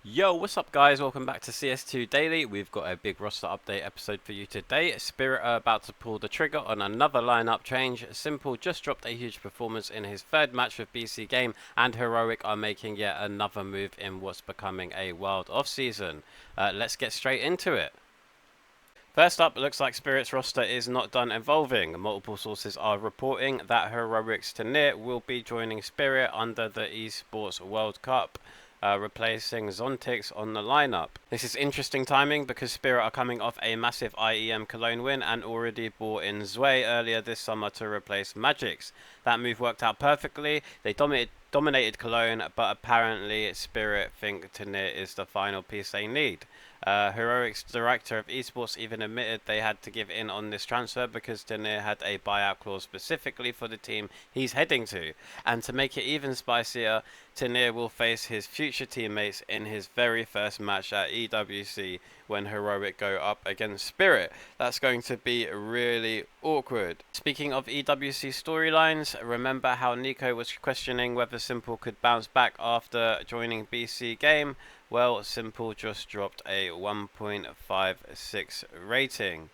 Yo, what's up guys? Welcome back to CS2 Daily. We've got a big roster update episode for you today. Spirit are about to pull the trigger on another lineup change. s1mple just dropped a huge performance in his third match with BC.Game, and Heroic are making yet another move in what's becoming a wild off-season. Let's get straight into it. First up, it looks like Spirit's roster is not done evolving. Multiple sources are reporting that Heroic's tN1R will be joining Spirit under the Esports World Cup, replacing Zontix on the lineup. This is interesting timing because Spirit are coming off a massive IEM Cologne win and already brought in Zwei earlier this summer to replace Magix. That move worked out perfectly. They dominated Cologne, but apparently Spirit think tN1R is the final piece they need. Heroic's director of esports even admitted they had to give in on this transfer because tN1R had a buyout clause specifically for the team he's heading to. And to make it even spicier, tN1R will face his future teammates in his very first match at EWC when Heroic go up against Spirit. That's going to be really awkward. Speaking of EWC storylines, remember how Nico was questioning whether s1mple could bounce back after joining BC.Game? Well, s1mple just dropped a 1.56 rating.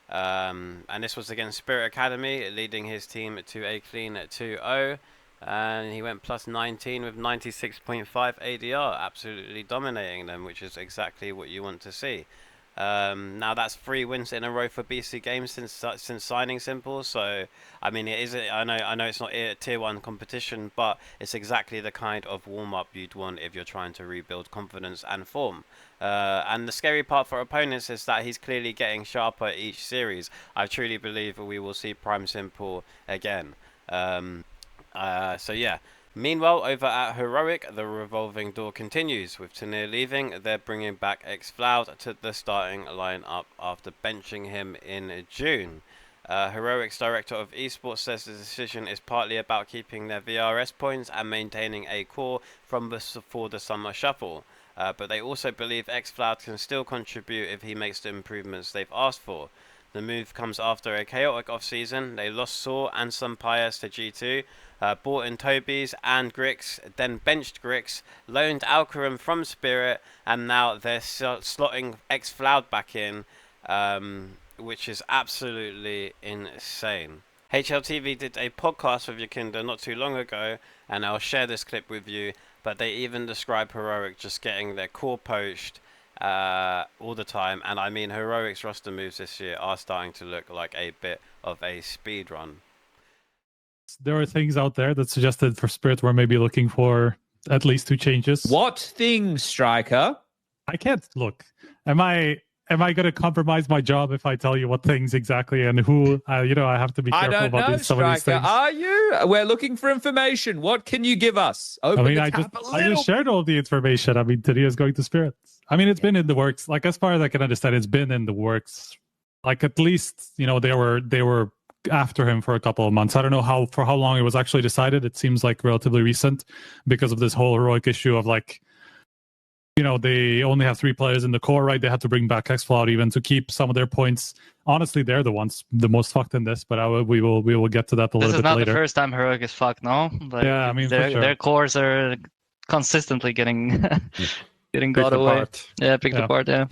And this was against Spirit Academy, leading his team to a clean 2-0. And he went plus 19 with 96.5 ADR, absolutely dominating them, which is exactly what you want to see. Now that's 3 wins in a row for BC.Game since signing s1mple. So I mean, it is. I know it's not a tier 1 competition, but it's exactly the kind of warm up you'd want if you're trying to rebuild confidence and form. And the scary part for opponents is that he's clearly getting sharper each series. I truly believe we will see Prime s1mple again. So yeah. Meanwhile, over at Heroic, the revolving door continues. With tN1R leaving, they're bringing back xfl0ud to the starting lineup after benching him in June. Heroic's director of esports says the decision is partly about keeping their VRS points and maintaining a core from before the summer shuffle. But they also believe xfl0ud can still contribute if he makes the improvements they've asked for. The move comes after a chaotic off-season. They lost Saw and some Pius to G2, bought in Tobies and Grix, then benched Grix, loaned Alcaram from Spirit, and now they're slotting xfl0ud back in, which is absolutely insane. HLTV did a podcast with Yakinda not too long ago, and I'll share this clip with you, but they even describe Heroic just getting their core poached all the time, and I mean Heroic's roster moves this year are starting to look like a bit of a speed run. There are things out there that suggested for Spirit we're maybe looking for at least 2 changes. What things, Striker? I can't look. Am I going to compromise my job if I tell you what things exactly and who? I have to be careful about some of these things. Are you? We're looking for information. What can you give us? I just shared all the information. I mean, today is going to Spirit. I mean, it's been in the works. Like, as far as I can understand, it's been in the works. Like, at least, they were after him for a couple of months. I don't know for how long it was actually decided. It seems like relatively recent because of this whole Heroic issue of like, they only have 3 players in the core, right? They had to bring back xfl0ud even to keep some of their points. Honestly, they're the ones the most fucked in this, but we will get to that a little bit later. This is not the first time Heroic is fucked, no? Like, yeah, I mean, their cores are consistently getting got away. Yeah, picked apart, yeah.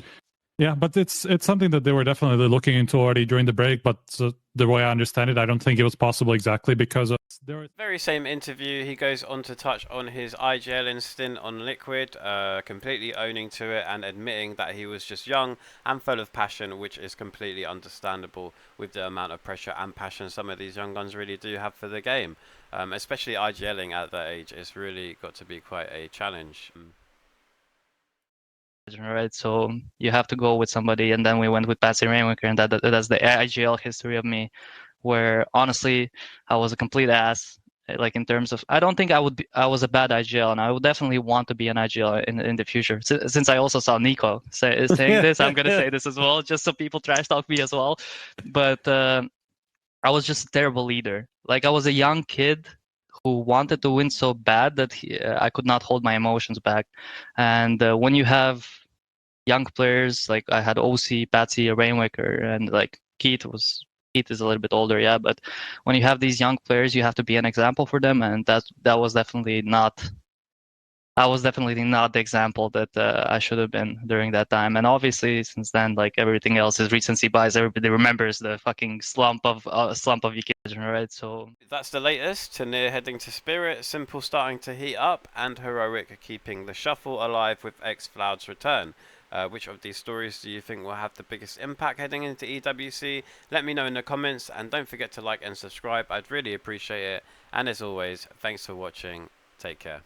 Yeah, but it's something that they were definitely looking into already during the break, but the way I understand it, I don't think it was possible exactly because of... Very same interview, he goes on to touch on his IGL stint on Liquid, completely owning to it and admitting that he was just young and full of passion, which is completely understandable with the amount of pressure and passion some of these young guns really do have for the game. Especially IGLing at that age, it's really got to be quite a challenge. Right, so you have to go with somebody, and then we went with Patsy Rainmaker, and that's the IGL history of me, where honestly I was a complete ass. Like, in terms of, I don't think I was a bad IGL, and I would definitely want to be an IGL in the future. Since I also saw Nico saying this, I'm gonna say this as well, just so people trash talk me as well. But I was just a terrible leader. Like, I was a young kid who wanted to win so bad that I could not hold my emotions back. And when you have young players, like I had OC, Patsy, Rainmaker, and like Keith is a little bit older, yeah. But when you have these young players, you have to be an example for them, and that was definitely not I was definitely not the example that I should have been during that time. And obviously, since then, like everything else is recency bias. Everybody remembers the fucking slump of Viking, right? So That's the latest. Tanir heading to Spirit, s1mple starting to heat up, and Heroic keeping the shuffle alive with xfl0ud's return. Which of these stories do you think will have the biggest impact heading into EWC? Let me know in the comments, and don't forget to like and subscribe. I'd really appreciate it. And as always, thanks for watching. Take care.